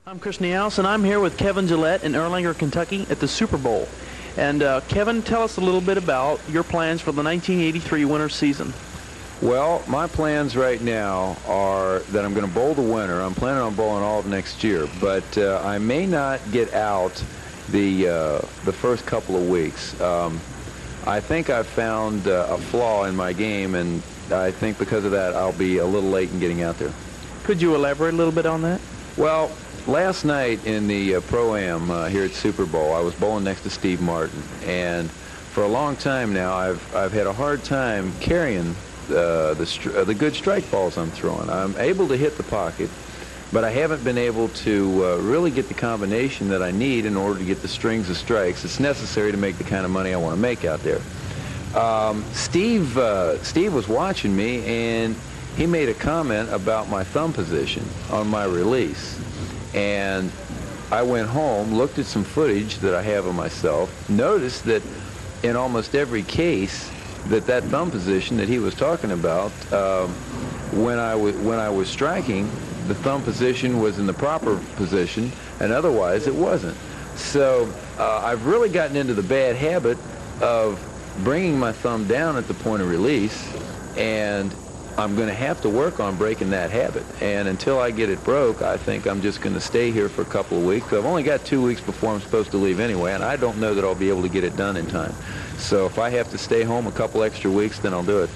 I'm Chris Niehaus, and I'm here with Kevin Gillette in Erlanger, Kentucky at the Super Bowl. And Kevin, tell us a little bit about your plans for the 1983 winter season. Well, my plans right now are that I'm going to bowl the winter. I'm planning on bowling all of next year, but I may not get out the first couple of weeks. I think I've found a flaw in my game, and I think because of that I'll be a little late in getting out there. Could you elaborate a little bit on that? Well, last night in the Pro-Am here at Super Bowl, I was bowling next to Steve Martin, and for a long time now I've had a hard time carrying the good strike balls I'm throwing. I'm able to hit the pocket, but I haven't been able to really get the combination that I need in order to get the strings of strikes that's necessary to make the kind of money I want to make out there. Steve was watching me, and he made a comment about my thumb position on my release. And I went home, looked at some footage that I have of myself, noticed that in almost every case that thumb position that he was talking about, when I was striking, the thumb position was in the proper position, and otherwise it wasn't. So I've really gotten into the bad habit of bringing my thumb down at the point of release, and I'm going to have to work on breaking that habit. And until I get it broke, I think I'm just going to stay here for a couple of weeks. I've only got 2 weeks before I'm supposed to leave anyway, and I don't know that I'll be able to get it done in time. So if I have to stay home a couple extra weeks, then I'll do it.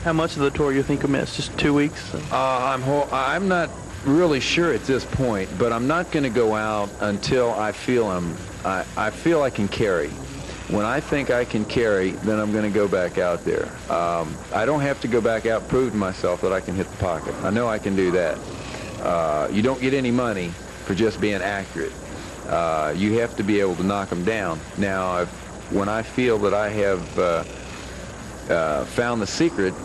How much of the tour you think you'll miss? Just 2 weeks? I'm not really sure at this point, but I'm not going to go out until I feel I feel I can carry. When I think I can carry, then I'm going to go back out there. I don't have to go back out proving myself that I can hit the pocket. I know I can do that. You don't get any money for just being accurate. You have to be able to knock them down. Now, when I feel that I have found the secret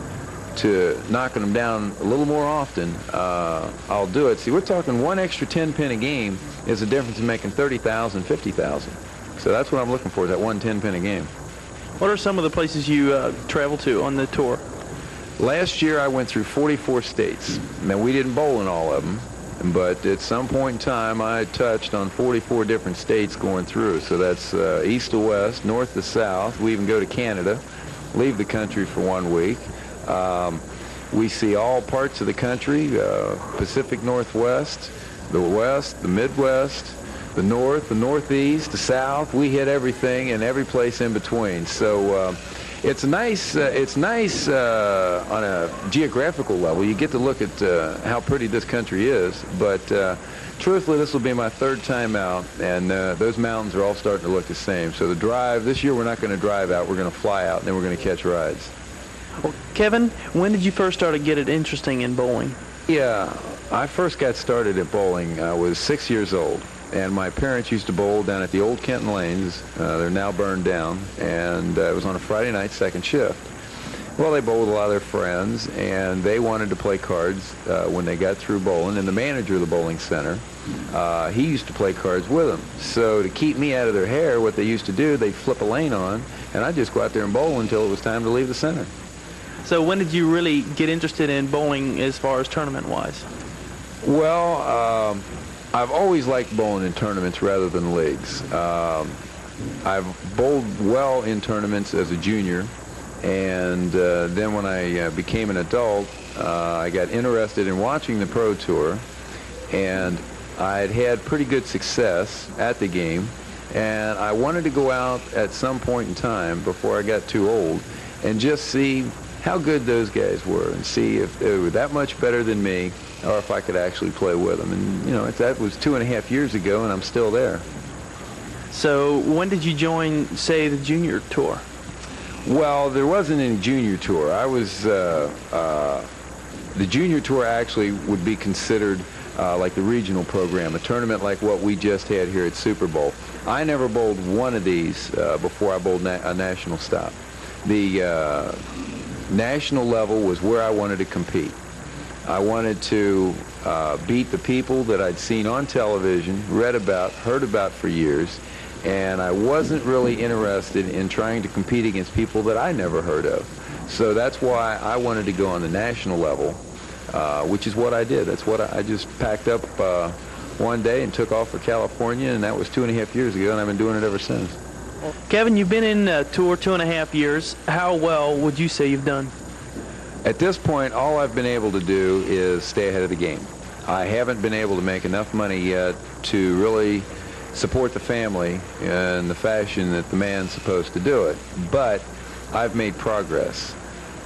to knocking them down a little more often, I'll do it. See, we're talking one extra 10-pin a game is the difference in making 30,000, 50,000. So that's what I'm looking for, is that 1 10-pin a game. What are some of the places you travel to on the tour? Last year I went through 44 states. Now, we didn't bowl in all of them, but at some point in time I touched on 44 different states going through. So that's east to west, north to south. We even go to Canada, leave the country for 1 week. We see all parts of the country, Pacific Northwest, the West, the Midwest, the North, the Northeast, the South. We hit everything and every place in between. So it's nice on a geographical level. You get to look at how pretty this country is, but truthfully, this will be my 3rd time out, and those mountains are all starting to look the same. So the drive, this year we're not going to drive out, we're going to fly out, and then we're going to catch rides. Well, Kevin, when did you first start to get it interesting in bowling? Yeah, I first got started at bowling. I was 6 years old. And my parents used to bowl down at the old Kenton Lanes. They're now burned down, and it was on a Friday night, 2nd shift. Well, they bowled with a lot of their friends, and they wanted to play cards when they got through bowling. And the manager of the bowling center, he used to play cards with them. So to keep me out of their hair, what they used to do, they'd flip a lane on, and I'd just go out there and bowl until it was time to leave the center. So when did you really get interested in bowling as far as tournament-wise? Well, I've always liked bowling in tournaments rather than leagues. I've bowled well in tournaments as a junior, and then when I became an adult, I got interested in watching the Pro Tour, and I'd had pretty good success at the game, and I wanted to go out at some point in time before I got too old and just see how good those guys were and see if they were that much better than me, or if I could actually play with them. And, you know, that was 2.5 years ago, and I'm still there. So when did you join, say, the junior tour? Well, there wasn't any junior tour. I was, the junior tour actually would be considered like the regional program, a tournament like what we just had here at Super Bowl. I never bowled one of these before I bowled a national stop. The national level was where I wanted to compete. I wanted to beat the people that I'd seen on television, read about, heard about for years, and I wasn't really interested in trying to compete against people that I never heard of. So that's why I wanted to go on the national level, which is what I did. That's what I just packed up one day and took off for California, and that was 2.5 years ago, and I've been doing it ever since. Kevin, you've been in Tour 2.5 years. How well would you say you've done? At this point, all I've been able to do is stay ahead of the game. I haven't been able to make enough money yet to really support the family in the fashion that the man's supposed to do it. But I've made progress.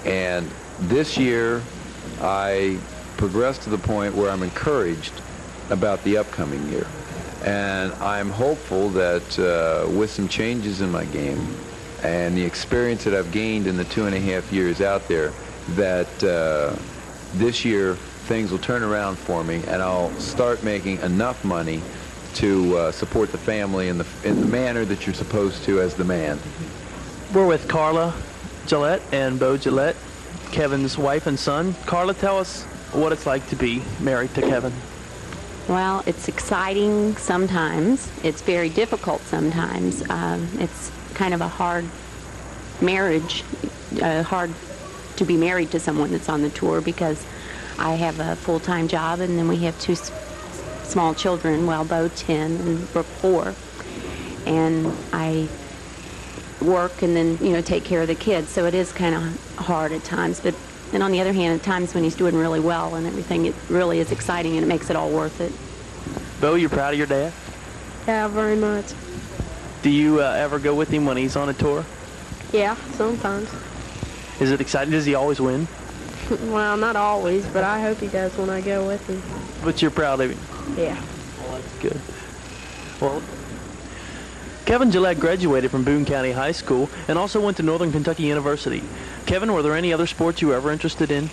And this year, I progressed to the point where I'm encouraged about the upcoming year. And I'm hopeful that with some changes in my game and the experience that I've gained in the 2.5 years out there, that this year things will turn around for me and I'll start making enough money to support the family in the manner that you're supposed to as the man. We're with Carla Gillette and Bo Gillette, Kevin's wife and son. Carla, tell us what it's like to be married to Kevin. Well, it's exciting sometimes. It's very difficult sometimes. It's kind of a hard marriage, hard to be married to someone that's on the tour, because I have a full-time job and then we have two small children, well, Bo 10 and Brooke 4. And I work and then, take care of the kids. So it is kind of hard at times. But then on the other hand, at times when he's doing really well and everything, it really is exciting and it makes it all worth it. Bo, you're proud of your dad? Yeah, very much. Do you ever go with him when he's on a tour? Yeah, sometimes. Is it exciting? Does he always win? Well, not always, but I hope he does when I go with him. But you're proud of him? Yeah. Well, that's good. Well, Kevin Gillette graduated from Boone County High School and also went to Northern Kentucky University. Kevin, were there any other sports you were ever interested in?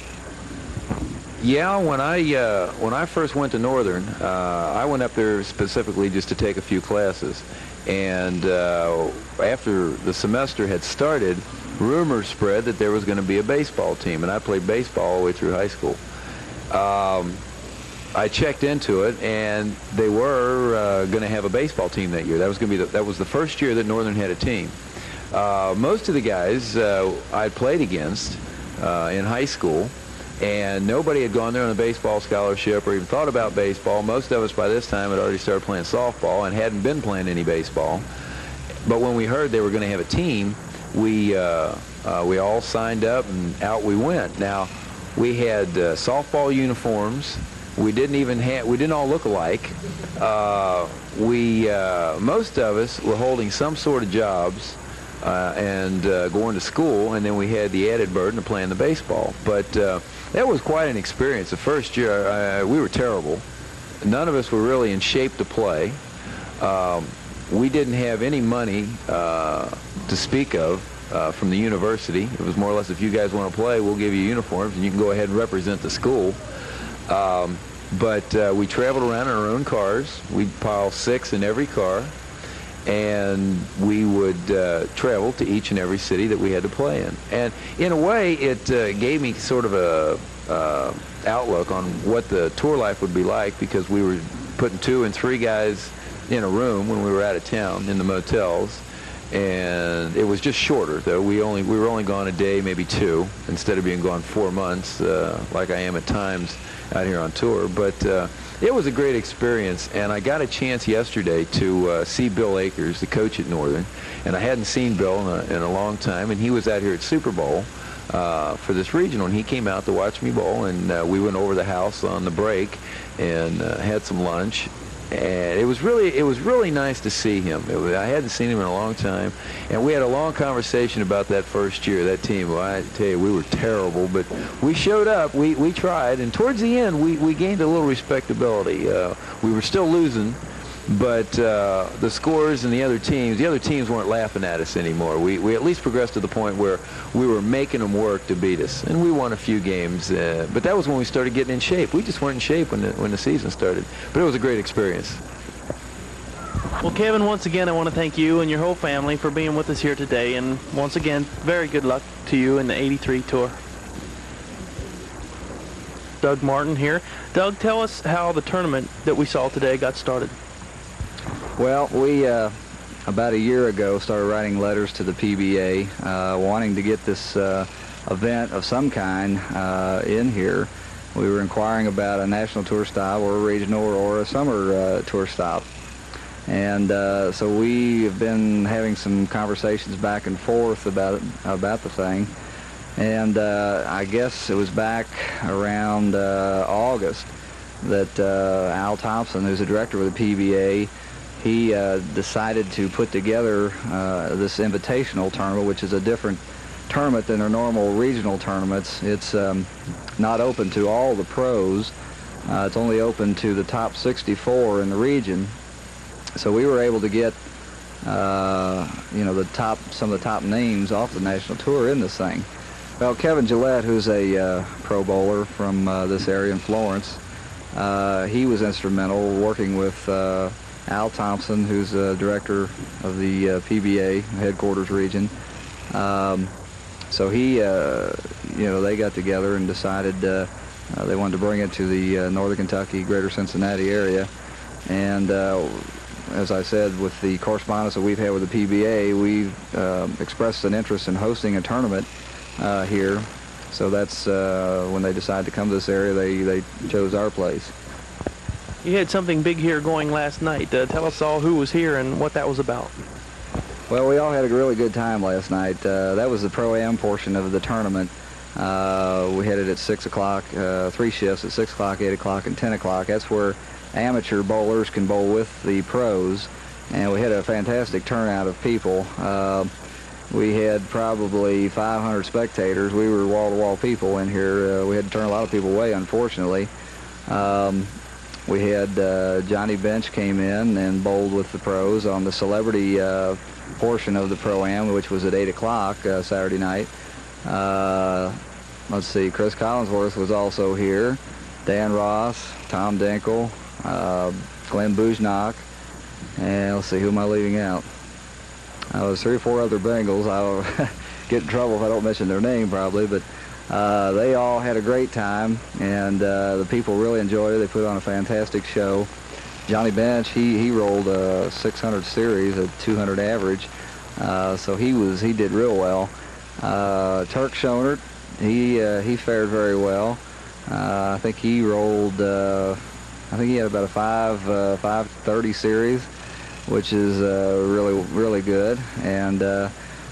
Yeah, when I first went to Northern, I went up there specifically just to take a few classes. And after the semester had started, rumors spread that there was going to be a baseball team, and I played baseball all the way through high school. I checked into it, and they were going to have a baseball team that year. That was going to be that was the first year that Northern had a team. Most of the guys I played against in high school, and nobody had gone there on a baseball scholarship or even thought about baseball. Most of us by this time had already started playing softball and hadn't been playing any baseball. But when we heard they were going to have a team, we all signed up and out we went. Now, we had softball uniforms. We didn't all look alike. Most of us were holding some sort of jobs and going to school, and then we had the added burden of playing the baseball. But that was quite an experience. The first year, we were terrible. None of us were really in shape to play. We didn't have any money to speak of from the university. It was more or less, if you guys want to play, we'll give you uniforms, and you can go ahead and represent the school. But we traveled around in our own cars. We'd pile 6 in every car, and we would travel to each and every city that we had to play in. And in a way, it gave me sort of a outlook on what the tour life would be like, because we were putting 2 and 3 guys in a room when we were out of town in the motels. And it was just shorter, though. We were only gone a day, maybe 2, instead of being gone 4 months, like I am at times out here on tour. But it was a great experience, and I got a chance yesterday to see Bill Akers, the coach at Northern, and I hadn't seen Bill in a long time, and he was out here at Super Bowl for this regional, and he came out to watch me bowl, and we went over the house on the break and had some lunch. And it was really nice to see him. I hadn't seen him in a long time, and we had a long conversation about that first year, that team. Well, I tell you, we were terrible, but we showed up. We tried, and towards the end, we gained a little respectability. We were still losing, but the scores and the other teams weren't laughing at us anymore. We at least progressed to the point where we were making them work to beat us, and we won a few games. But that was when we started getting in shape. We just weren't in shape when the season started. But it was a great experience. Well, Kevin, once again, I want to thank you and your whole family for being with us here today. And once again, very good luck to you in the '83 tour. Doug Martin here. Doug, tell us how the tournament that we saw today got started. Well, we about a year ago started writing letters to the PBA wanting to get this event of some kind in here. we were inquiring about a national tour style or a regional or a summer tour style. And so we have been having some conversations back and forth about the thing. And I guess it was back around August that Al Thompson, who's the director of the PBA, he decided to put together this invitational tournament, which is a different tournament than their normal regional tournaments. It's not open to all the pros. It's only open to the top 64 in the region. So we were able to get some of the top names off the national tour in this thing. Well, Kevin Gillette, who's a pro bowler from this area in Florence, he was instrumental working with Al Thompson, who's the director of the PBA headquarters region. So he, they got together and decided they wanted to bring it to the northern Kentucky, greater Cincinnati area. And as I said, with the correspondence that we've had with the PBA, we've expressed an interest in hosting a tournament here. So that's when they decided to come to this area, they chose our place. You had something big here going last night. Tell us all who was here and what that was about. Well, we all had a really good time last night. That was the Pro-Am portion of the tournament. We had it at 6 o'clock, 3 shifts at 6 o'clock, 8 o'clock, and 10 o'clock. That's where amateur bowlers can bowl with the pros. And we had a fantastic turnout of people. We had probably 500 spectators. We were wall-to-wall people in here. We had to turn a lot of people away, unfortunately. We had Johnny Bench came in and bowled with the pros on the celebrity portion of the Pro-Am, which was at 8 o'clock Saturday night. Let's see, Chris Collinsworth was also here. Dan Ross, Tom Dinkle, Glenn Bujnock, and let's see, who am I leaving out? There's 3 or 4 other Bengals. I'll get in trouble if I don't mention their name probably, but they all had a great time, and the people really enjoyed it. They put on a fantastic show. Johnny Bench, he rolled a 600 series at 200 average, so he did real well. Turk Schonert, he fared very well. I think he rolled, I think he had about a 530 series, which is really good. And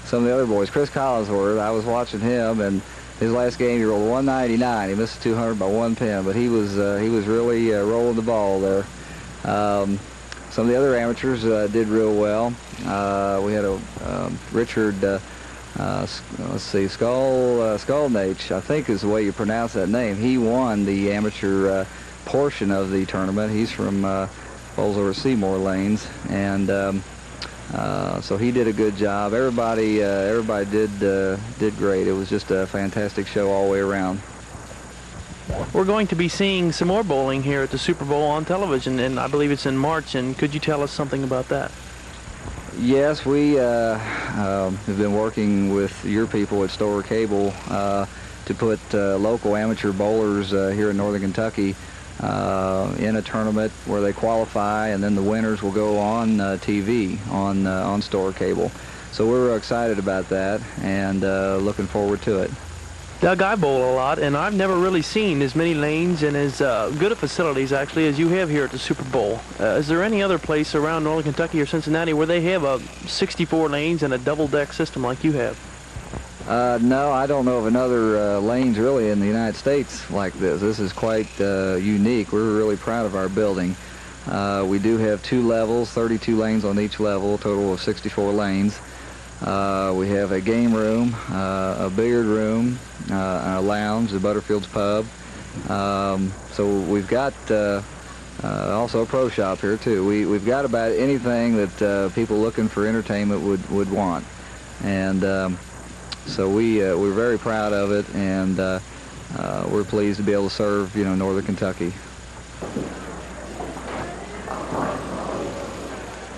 some of the other boys, Chris Collinsworth, I was watching him, and his last game he rolled 199. He missed 200 by 1 pin, but he was really rolling the ball there. Some of the other amateurs did real well. We had a Richard, let's see, Skolnich, I think is the way you pronounce that name. He won the amateur portion of the tournament. He's from bowls over Seymour Lanes, and so he did a good job. Everybody did great. It was just a fantastic show all the way around. We're going to be seeing some more bowling here at the Super Bowl on television, and I believe it's in March. And could you tell us something about that? Yes, we have been working with your people at Storer Cable to put local amateur bowlers here in Northern Kentucky in a tournament where they qualify, and then the winners will go on TV on Storer Cable. So we're excited about that and looking forward to it. Doug, I bowl a lot, and I've never really seen as many lanes and as good a facilities, actually, as you have here at the Super Bowl. Is there any other place around Northern Kentucky or Cincinnati where they have 64 lanes and a double-deck system like you have? No, I don't know of another lanes really in the United States like this. This is quite unique. We're really proud of our building. We do have 2 levels, 32 lanes on each level, a total of 64 lanes. We have a game room, a billiard room, a lounge, the Butterfield's Pub. So we've got also a pro shop here too. We've got about anything that people looking for entertainment would want, and so we're very proud of it, and we're pleased to be able to serve Northern Kentucky.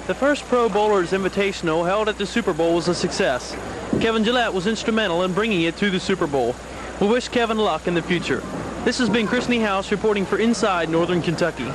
The first Pro Bowlers Invitational held at the Super Bowl was a success. Kevin Gillette was instrumental in bringing it to the Super Bowl. We wish Kevin luck in the future. This has been Chris Niehaus reporting for Inside Northern Kentucky.